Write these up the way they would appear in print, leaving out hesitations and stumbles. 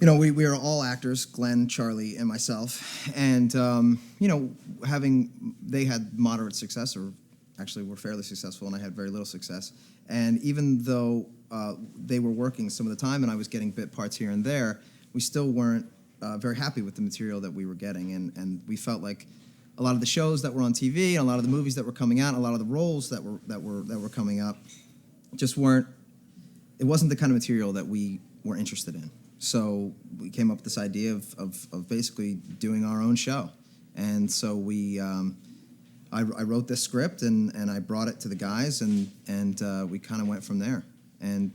We are all actors, Glenn, Charlie, and myself. And, they had moderate success, or actually were fairly successful, and I had very little success. And even though they were working some of the time and I was getting bit parts here and there, we still weren't very happy with the material that we were getting. And we felt like a lot of the shows that were on TV and a lot of the movies that were coming out, a lot of the roles that were coming up just weren't, it wasn't the kind of material that we were interested in. So we came up with this idea of basically doing our own show. And so I wrote this script and I brought it to the guys and we kind of went from there. And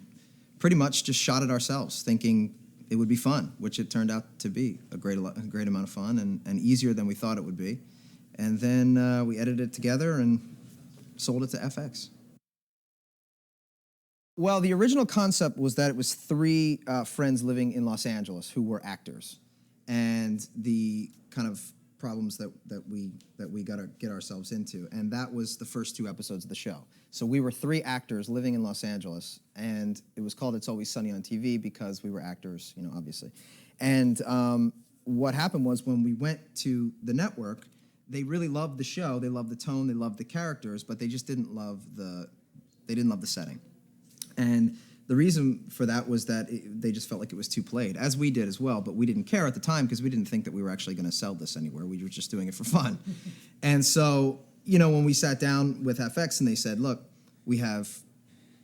pretty much just shot it ourselves, thinking it would be fun, which it turned out to be a great amount of fun and easier than we thought it would be. And then we edited it together and sold it to FX. Well, the original concept was that it was three friends living in Los Angeles who were actors, and the kind of problems that we got to get ourselves into, and that was the first two episodes of the show. So we were three actors living in Los Angeles, and it was called It's Always Sunny on TV because we were actors, obviously. And what happened was when we went to the network, they really loved the show, they loved the tone, they loved the characters, but they just didn't love the setting. And the reason for that was that they just felt like it was too played, as we did as well, but we didn't care at the time because we didn't think that we were actually going to sell this anywhere. We were just doing it for fun. And so, when we sat down with FX and they said, look, we have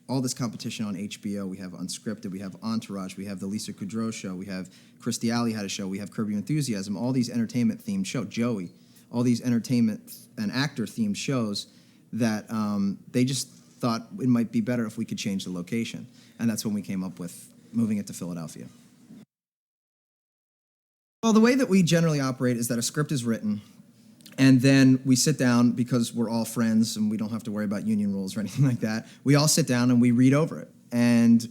all this competition on HBO, we have Unscripted, we have Entourage, we have The Lisa Kudrow Show, we have Kirstie Alley had a show, we have Curb Your Enthusiasm, all these entertainment-themed shows, Joey, all these entertainment and actor-themed shows that they just thought it might be better if we could change the location. And that's when we came up with moving it to Philadelphia. Well, the way that we generally operate is that a script is written, and then we sit down, because we're all friends and we don't have to worry about union rules or anything like that. We all sit down and we read over it. And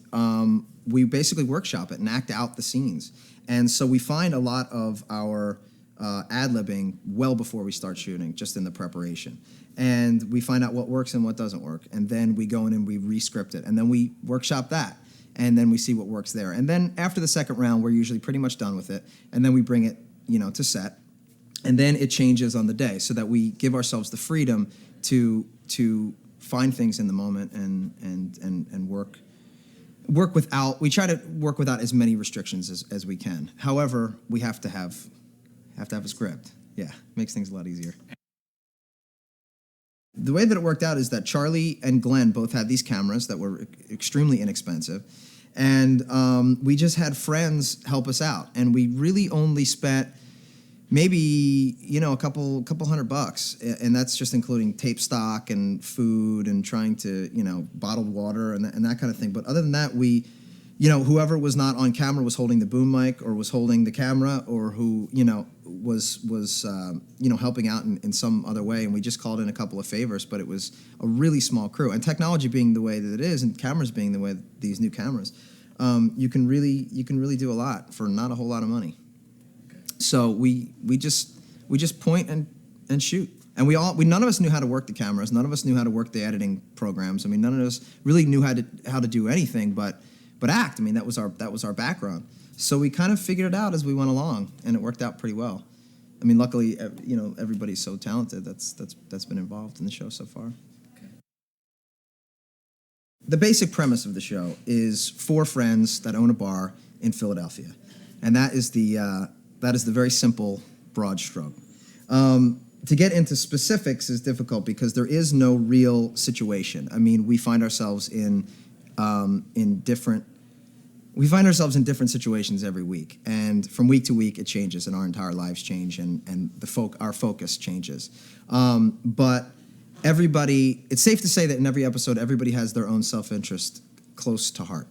we basically workshop it and act out the scenes. And so we find a lot of our ad-libbing well before we start shooting, just in the preparation. And we find out what works and what doesn't work. And then we go in and we re-script it. And then we workshop that. And then we see what works there. And then after the second round, we're usually pretty much done with it. And then we bring it, to set. And then it changes on the day so that we give ourselves the freedom to find things in the moment and work without, we try to work without as many restrictions as we can. However, we have to have a script. Yeah, makes things a lot easier. The way that it worked out is that Charlie and Glenn both had these cameras that were extremely inexpensive, and we just had friends help us out, and we really only spent maybe a couple $100, and that's just including tape stock and food and trying to bottled water and that kind of thing. But other than that, we whoever was not on camera was holding the boom mic or was holding the camera, or who was helping out in some other way, and we just called in a couple of favors. But it was a really small crew, and technology being the way that it is, and cameras being the way these new cameras, you can really do a lot for not a whole lot of money. So we just point and shoot. And none of us knew how to work the cameras. None of us knew how to work the editing programs. I mean, none of us really knew how to do anything but act. I mean, that was our background. So we kind of figured it out as we went along, and it worked out pretty well. I mean, luckily, everybody's so talented that's been involved in the show so far. Okay. The basic premise of the show is four friends that own a bar in Philadelphia, and that is the very simple, broad stroke. To get into specifics is difficult because there is no real situation. I mean, we find ourselves in different situations every week, and from week to week it changes, and our entire lives change, and our focus changes. But it's safe to say that in every episode, everybody has their own self-interest close to heart,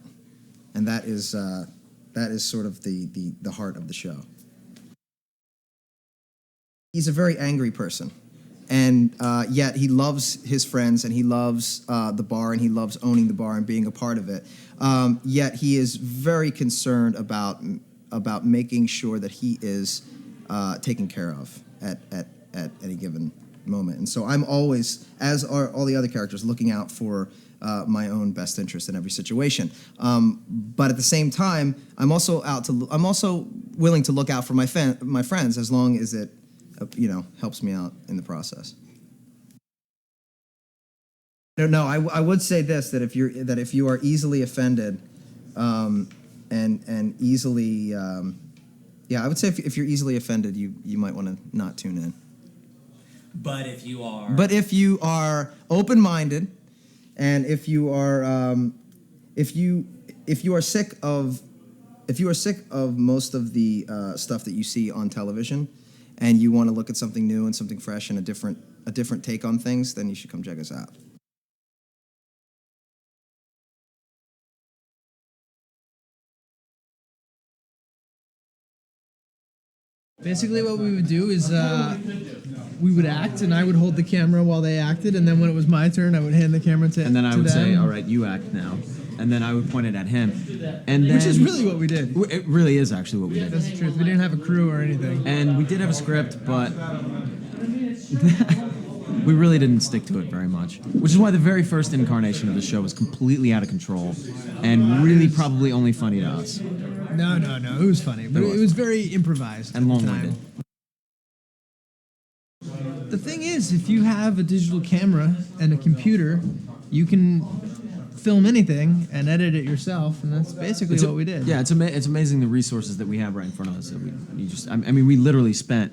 and that is sort of the heart of the show. He's a very angry person, and yet he loves his friends, and he loves the bar, and he loves owning the bar and being a part of it. Yet he is very concerned about making sure that he is taken care of at any given moment. And so I'm always, as are all the other characters, looking out for my own best interest in every situation. But at the same time, I'm also willing to look out for my friends as long as it, helps me out in the process. No, I would say this, that if you are easily offended, and easily, I would say if you're easily offended, you might want to not tune in. But if you are open-minded, and if you are sick of most of the stuff that you see on television, and you want to look at something new and something fresh and a different take on things, then you should come check us out. Basically, what we would do is we would act, and I would hold the camera while they acted, and then when it was my turn, I would hand the camera to them. And then I would say, all right, you act now. And then I would point it at him. And then, which is really what we did. It really is actually what we did. That's the truth. We didn't have a crew or anything. And we did have a script, but we really didn't stick to it very much. Which is why the very first incarnation of the show was completely out of control and really probably only funny to us. No. It was funny, but it was very improvised and long-winded. The thing is, if you have a digital camera and a computer, you can film anything and edit it yourself, and that's basically what we did. Yeah, it's amazing the resources that we have right in front of us. That we literally spent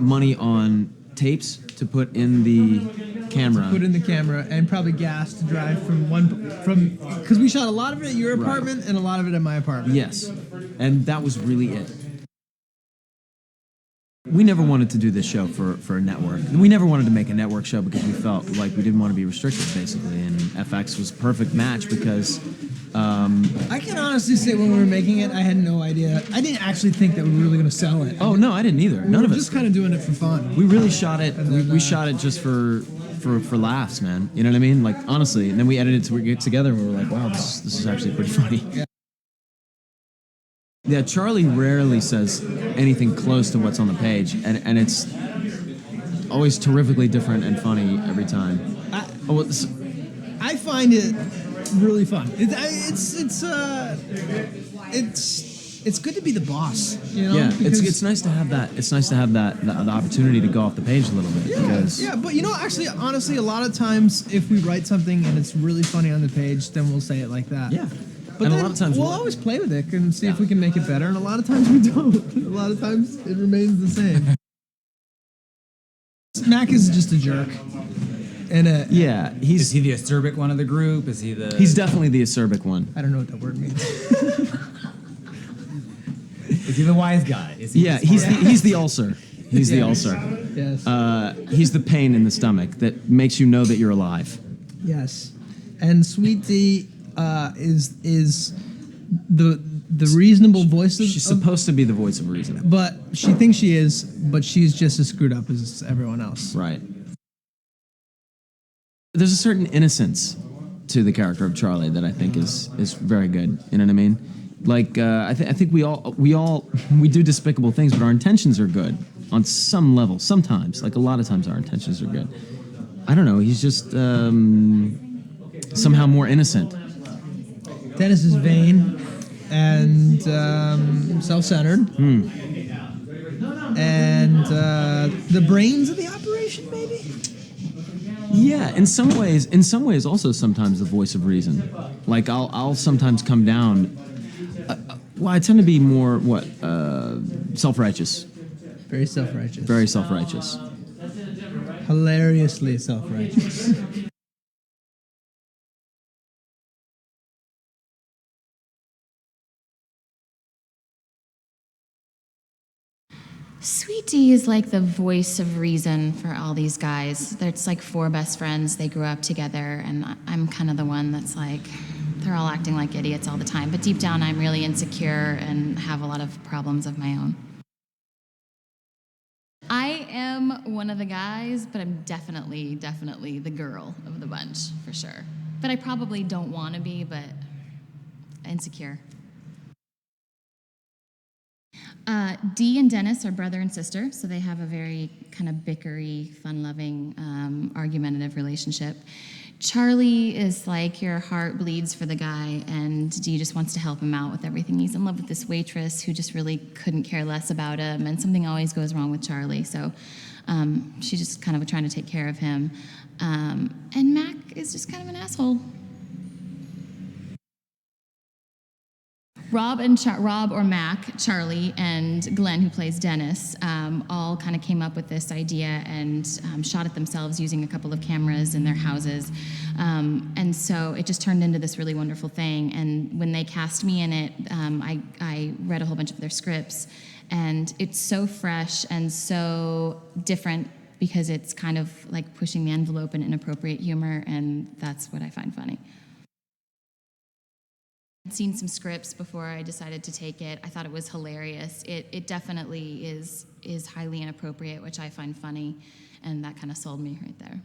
money on tapes to put in the camera. And probably gas to drive from because we shot a lot of it at your apartment and a lot of it at my apartment. Yes, and that was really it. We never wanted to do this show for a network. We never wanted to make a network show because we felt like we didn't want to be restricted, basically. And FX was a perfect match because... I can honestly say when we were making it, I had no idea. I didn't actually think that we were really going to sell it. Oh, no, I didn't either. None of us. We were just kind of doing it for fun. We really shot it. We shot it just for laughs, man. You know what I mean? Like, honestly. And then we edited it together and we were like, wow, this is actually pretty funny. Yeah, Charlie rarely says anything close to what's on the page, and it's always terrifically different and funny every time. I find it really fun. It's good to be the boss, you know? Yeah, it's nice to have that. It's nice to have the opportunity to go off the page a little bit. Yeah, but actually, honestly, a lot of times if we write something and it's really funny on the page, then we'll say it like that. Yeah. But and a lot of times we'll always play with it and see if we can make it better, and a lot of times we don't. A lot of times it remains the same. Mac is just a jerk. And is he the acerbic one of the group? Is he the... He's definitely the acerbic one. I don't know what that word means. Is he the wise guy? He's the ulcer. He's the ulcer. Yes. He's the pain in the stomach that makes you know that you're alive. Yes. And Sweet D is the reasonable voice of... She's supposed to be the voice of reason. But she thinks she is, but she's just as screwed up as everyone else. Right. There's a certain innocence to the character of Charlie that I think is very good. You know what I mean? Like I think we do despicable things, but our intentions are good on some level. Sometimes, like a lot of times, our intentions are good. I don't know. He's just somehow more innocent. Dennis is vain and self-centered, and the brains of the operation, maybe. Yeah, in some ways, also sometimes the voice of reason. Like I'll sometimes come down. I tend to be more self-righteous. Very self-righteous. Very self-righteous. Hilariously self-righteous. Sweet D is like the voice of reason for all these guys. It's like four best friends. They grew up together, and I'm kind of the one that's like, they're all acting like idiots all the time. But deep down, I'm really insecure and have a lot of problems of my own. I am one of the guys, but I'm definitely the girl of the bunch, for sure. But I probably don't want to be, but insecure. Dee and Dennis are brother and sister, so they have a very kind of bickery, fun-loving, argumentative relationship. Charlie is like your heart bleeds for the guy, and Dee just wants to help him out with everything. He's in love with this waitress who just really couldn't care less about him, and something always goes wrong with Charlie. So she's just kind of trying to take care of him. And Mac is just kind of an asshole. Rob or Mac, Charlie, and Glenn, who plays Dennis, all kind of came up with this idea and shot it themselves using a couple of cameras in their houses. And so it just turned into this really wonderful thing. And when they cast me in it, I read a whole bunch of their scripts. And it's so fresh and so different because it's kind of like pushing the envelope in inappropriate humor, and that's what I find funny. I'd seen some scripts before I decided to take it. I thought it was hilarious. It definitely is highly inappropriate, which I find funny, and that kind of sold me right there.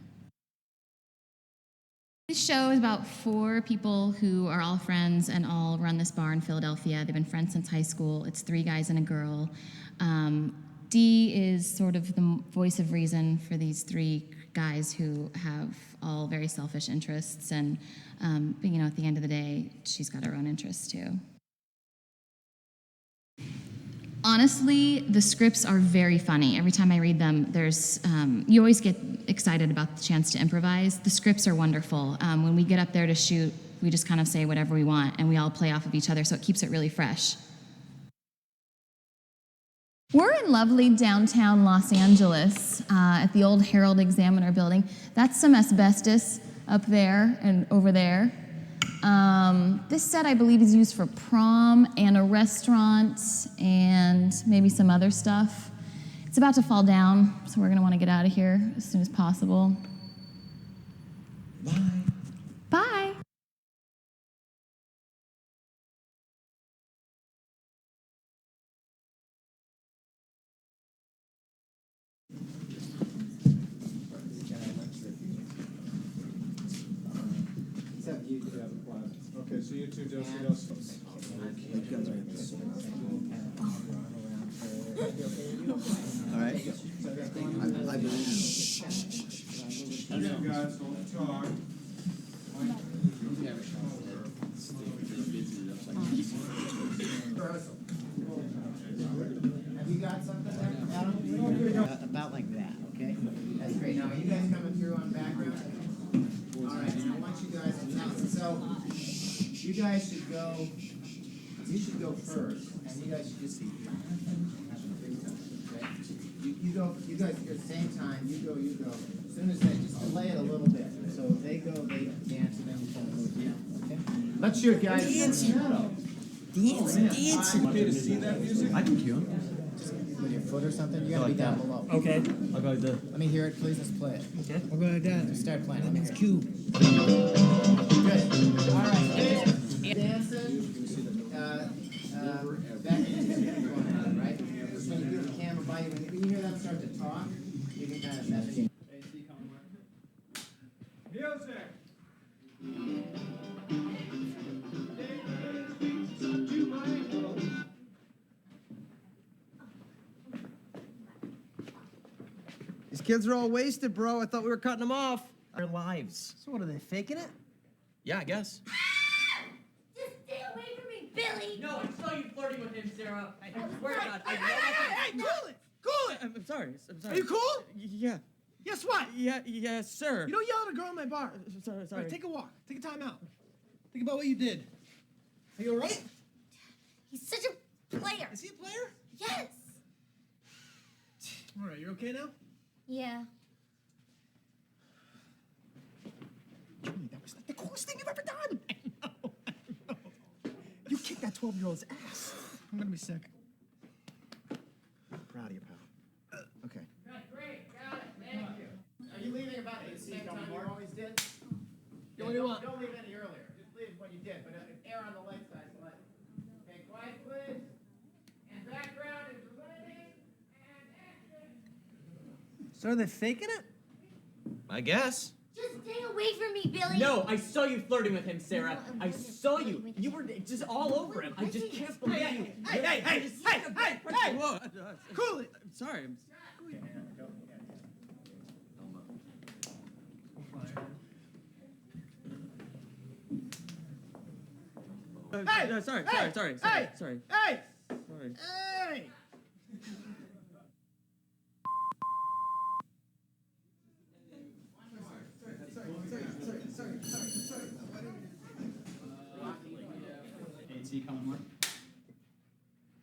This show is about 4 people who are all friends and all run this bar in Philadelphia. They've been friends since high school. It's 3 guys and a girl. Dee is sort of the voice of reason for these 3 guys who have all very selfish interests, and but, you know, at the end of the day, she's got her own interests too. Honestly, the scripts are very funny. Every time I read them, there's you always get excited about the chance to improvise. The scripts are wonderful. When we get up there to shoot, we just kind of say whatever we want, and we all play off of each other, so it keeps it really fresh. We're in lovely downtown Los Angeles at the old Herald Examiner building. That's some asbestos up there and over there. This set, I believe, is used for prom and a restaurant and maybe some other stuff. It's about to fall down, so we're gonna wanna get out of here as soon as possible. Bye. Bye. Okay, so you two dos. All right. You guys don't talk. Have you got something there, Adam? About like that, okay? That's great. Now, are you guys coming through on background? All right, I want you guys to tell us. So, you guys should go, first, and you guys should just, okay? You guys at the same time, you go. As soon as they, just delay it a little bit. So they go, they dance, and then you kind of move down, okay? Let's shoot, guys. Dancing. Okay to see that music? I can cue him. With your foot or something, you gotta be down below. Okay. I'll go like this. Let me hear it, please. Let's play it. Okay. We'll go like that. Just start playing. That means cue. Good. All right. Dancing. Back right? Just when you hear the camera by you, when you hear them start to talk, you can kind of message. Music! These kids are all wasted, bro. I thought we were cutting them off. Our lives. So what, are they faking it? Yeah, I guess. Just stay away from me, Billy! No, I saw you flirting with him, Sarah. I swear to God. Hey, cool it! Cool it! I'm sorry. Are you cool? Yeah. Guess what? Yes, sir. You don't yell at a girl in my bar. Sorry. All right, take a walk. Take a time out. Think about what you did. Are you all right? He's such a player! Is he a player? Yes! All right, you're okay now? Yeah. Jimmy, that was like the coolest thing you've ever done. I know. You kicked that 12-year-old's ass. I'm gonna be sick. I'm proud of you, pal. Okay. Great. Got it. Thank you. Are you leaving about the same time you always did? What do you want? Don't leave any earlier. Just leave when you did, but air on the late side. Okay, quiet, please. And background is running and action. So are they faking it? I guess. Just stay away from me, Billy! No, I saw you flirting with him, Sarah. No, I saw wait, you. wait. You were just all over him. I just can't believe you. Hey! Whoa. Cool it! I'm sorry. Sorry. Hey!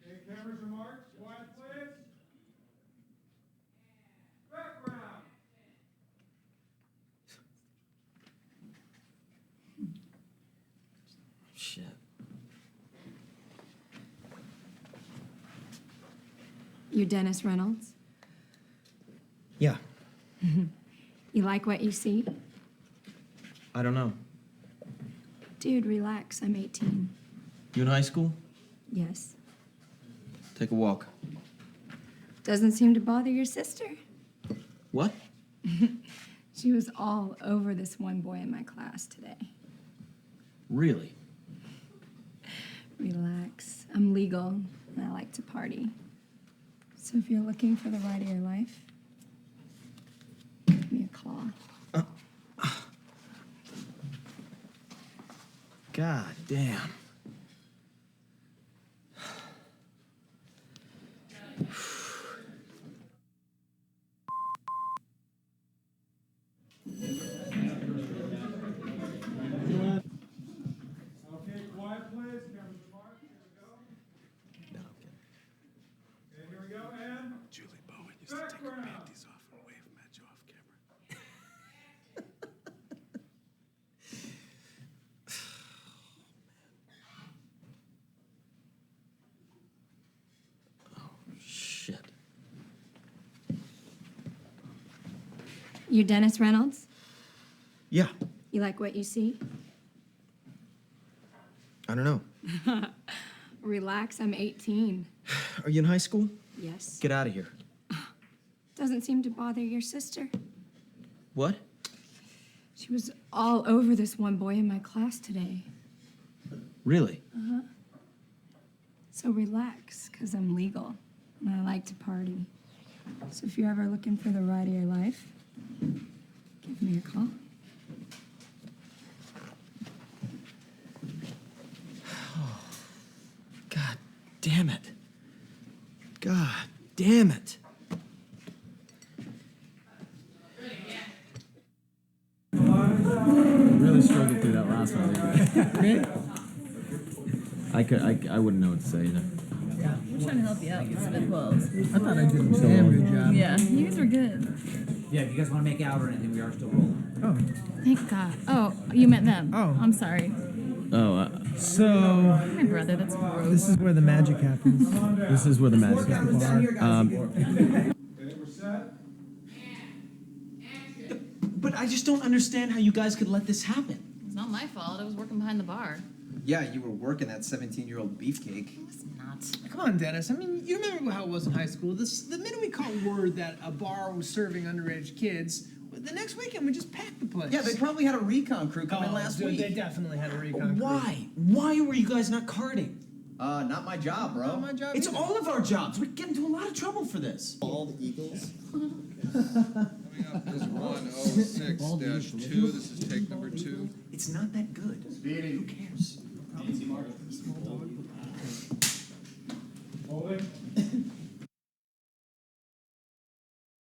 Okay, cameras are marked. Quiet, please. Background. Shit. You Dennis Reynolds? Yeah. You like what you see? I don't know. Dude, relax. I'm 18. You in high school? Yes. Take a walk. Doesn't seem to bother your sister. What? She was all over this one boy in my class today. Really? Relax. I'm legal and I like to party. So if you're looking for the ride of your life, give me a call. God damn. Okay, quiet, please. Cameras are marked. Here we go. Okay, here we go, and Julie Bowen used to take her panties off and wave them at you off camera. Shit. You Dennis Reynolds? Yeah. You like what you see? I don't know. Relax. I'm 18. Are you in high school? Yes. Get out of here. Doesn't seem to bother your sister. What? She was all over this one boy in my class today. Really? So relax, because I'm legal and I like to party. So if you're ever looking for the ride of your life, give me a call. God damn it. God damn it. Really struggled through that last one. I wouldn't know what to say either. We're trying to help you out with spitballs. I thought I did a damn good job. Yeah, you guys were good. Yeah, if you guys want to make out or anything, we are still rolling. Oh, Thank God. Oh, you meant them. Oh. I'm sorry. Oh, so My brother, that's gross. this is where the magic happens. this is where the magic happens. okay, we're set. But I just don't understand how you guys could let this happen. It's not my fault. I was working behind the bar. Yeah, you were working that 17-year-old beefcake. It's not. Come on, Dennis. I mean, you remember how it was in high school. The minute we caught word that a bar was serving underage kids, the next weekend we just packed the place. Yeah, they probably had a recon crew come in last dude, week. They definitely had a recon crew. Why? Why were you guys not carding? Not my job, bro. Not my job It's either. all of our jobs. We get into a lot of trouble for this. Bald Eagles. Coming up is 106-2. This is take number 2. It's not that good. Who cares?